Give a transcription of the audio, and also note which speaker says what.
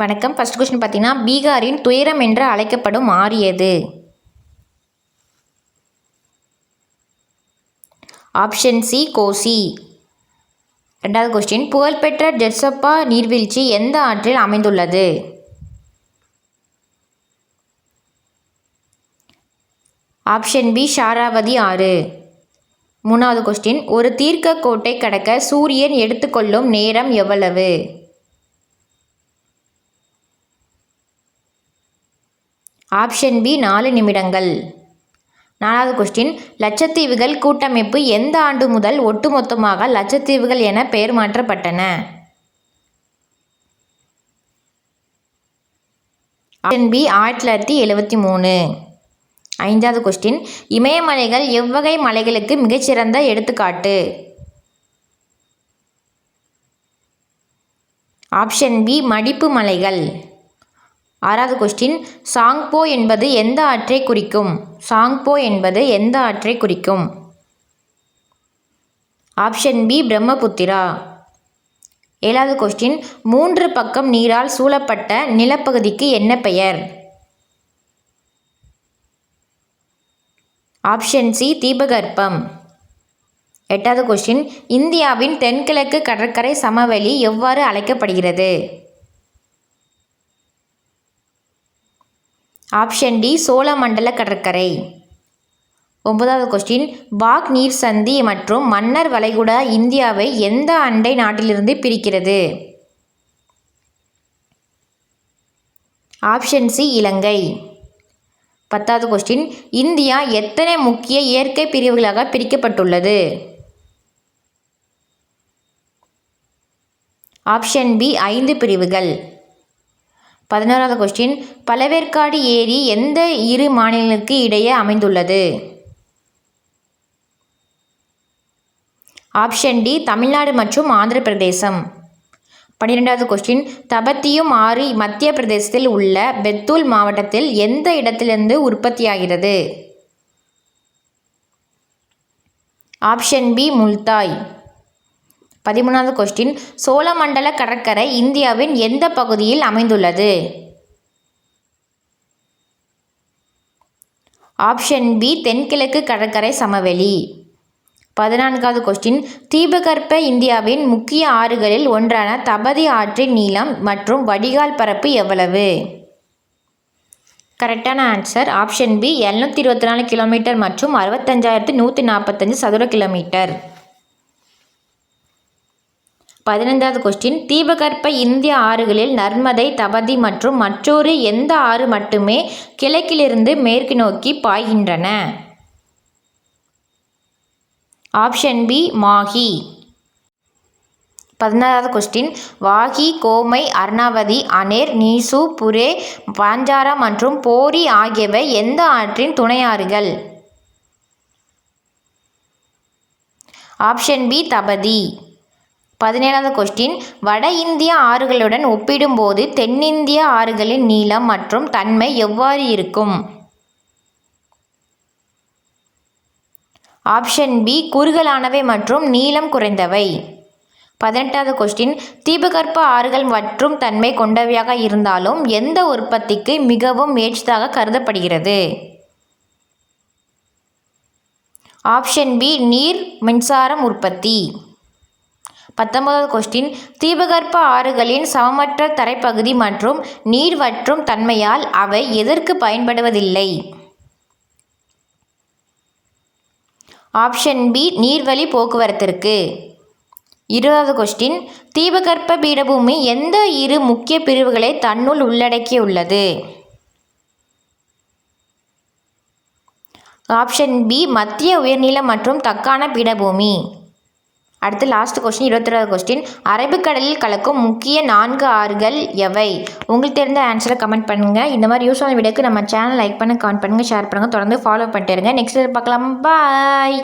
Speaker 1: வணக்கம். First question பார்த்தீங்கன்னா, பீகாரின் துயரம் என்று அழைக்கப்படும் ஆறு எது? Option C Kosi. ரெண்டாவது கொஸ்டின், புகழ்பெற்ற ஜெர்சப்பா நீர்வீழ்ச்சி எந்த ஆற்றில் அமைந்துள்ளது? ஆப்ஷன் பி ஷாராவதி ஆறு. மூணாவது கொஸ்டின், ஒரு தீர்க்க கோட்டை கடக்க சூரியன் எடுத்துக்கொள்ளும் நேரம் எவ்வளவு? ஆப்ஷன் பி 4 நிமிடங்கள். நாலாவது கொஸ்டின், லட்சத்தீவுகள் கூட்டமைப்பு எந்த ஆண்டு முதல் ஒட்டுமொத்தமாக லட்சத்தீவுகள் என பெயர் மாற்றப்பட்டன? Option B 1973. ஐந்தாவது கொஸ்டின், இமயமலைகள் எவ்வகை மலைகளுக்கு மிகச்சிறந்த எடுத்துக்காட்டு? ஆப்ஷன் பி மடிப்பு மலைகள். ஆறாவது கொஸ்டின், சாங்போ என்பது எந்த ஆற்றை குறிக்கும்? சாங்போ என்பது எந்த ஆற்றை குறிக்கும்? Option B Brahmaputra. ஏழாவது கொஸ்டின், 3 பக்கம் நீரால் சூழப்பட்ட நிலப்பகுதிக்கு என்ன பெயர்? ஆப்ஷன் சி தீபகற்பம். எட்டாவது கொஸ்டின், இந்தியாவின் தென்கிழக்கு கடற்கரை சமவெளி எவ்வாறு அழைக்கப்படுகிறது? ஆப்ஷன் டி சோழமண்டல கடற்கரை. ஒன்பதாவது கொஸ்டின், பாக் நீர் சந்தி மற்றும் மன்னர் வளைகுடா இந்தியாவை எந்த அண்டை நாட்டிலிருந்து பிரிக்கிறது? ஆப்ஷன் சி இலங்கை. பத்தாவது கொஸ்டின், இந்தியா எத்தனை முக்கிய இயற்கை பிரிவுகளாக பிரிக்கப்பட்டுள்ளது? ஆப்ஷன் பி 5 பிரிவுகள். 11வது கொஸ்டின், பழவேற்காடு ஏரி எந்த 2 மாநிலங்களுக்கு இடையே அமைந்துள்ளது? ஆப்ஷன் டி தமிழ்நாடு மற்றும் ஆந்திர பிரதேசம். 12வது கொஸ்டின், தபத்தியும் ஆறு மத்திய பிரதேசத்தில் உள்ள பெத்தூல் மாவட்டத்தில் எந்த இடத்திலிருந்து உற்பத்தியாகிறது? Option B Multai. 13வது கொஸ்டின், சோழமண்டல கடற்கரை இந்தியாவின் எந்த பகுதியில் அமைந்துள்ளது? ஆப்ஷன் பி தென்கிழக்கு கடற்கரை சமவெளி. 14வது கொஸ்டின், தீபகற்ப இந்தியாவின் முக்கிய ஆறுகளில் ஒன்றான தபதி ஆற்றின் நீளம் மற்றும் வடிகால் பரப்பு எவ்வளவு? கரெக்டான ஆன்சர் ஆப்ஷன் பி 724 கிலோமீட்டர் மற்றும் 65,145 சதுர கிலோமீட்டர். 15வது கொஸ்டின், தீபகற்ப இந்திய ஆறுகளில் நர்மதை, தபதி மற்றும் மற்றொரு எந்த ஆறு மட்டுமே கிழக்கிலிருந்து மேற்கு நோக்கி பாய்கின்றன? Option B Mahi. 16வது கொஸ்டின், வாகி, கோமை, அர்ணாவதி, அனேர், நீசு, புரே, பாஞ்சாரா மற்றும் போரி ஆகியவை எந்த ஆற்றின் துணையாறுகள்? Option B Tapati. 17வது கொஸ்டின், வட இந்திய ஆறுகளுடன் ஒப்பிடும்போது தென்னிந்திய ஆறுகளின் நீளம் மற்றும் தன்மை எவ்வாறு இருக்கும்? ஆப்ஷன் பி குறுகலானவை மற்றும் நீளம் குறைந்தவை. 18வது கொஸ்டின், தீபகற்ப ஆறுகள் வற்றும் தன்மை கொண்டவையாக இருந்தாலும் எந்த உற்பத்திக்கு மிகவும் ஏற்றதாக கருதப்படுகிறது? ஆப்ஷன் பி நீர் மின்சாரம் உற்பத்தி. 19வது கொஸ்டின், தீபகற்ப ஆறுகளின் சமமற்ற தரைப்பகுதி மற்றும் நீர் வற்றும் தன்மையால் அவை எதற்கு பயன்படுவதில்லை? ஆப்ஷன் பி நீர்வழி போக்குவரத்திற்கு. 20வது கொஸ்டின், தீபகற்ப பீடபூமி எந்த 2 முக்கிய பிரிவுகளை தன்னுள் உள்ளடக்கியுள்ளது? ஆப்ஷன் பி மத்திய உயர்நில மற்றும் தக்கான பீடபூமி. அடுத்து லாஸ்ட் கொஸ்டின், 22வது கொஸ்டின், அரபிக்கடலில் கலக்கும் முக்கிய 4 ஆறுகள் எவை? உங்களுக்கு தெரிந்த ஆன்சரை கமெண்ட் பண்ணுங்கள். இந்த மாதிரி யூஸ்ஃபுல்லான வீடியோக்கு நம்ம சேனல் லைக் பண்ணுங்கள், கமெண்ட் பண்ணுங்கள், ஷேர் பண்ணுங்கள், தொடர்ந்து ஃபாலோ பண்ணிட்டு இருங்க. நெக்ஸ்ட் பார்க்கலாம். பாய்.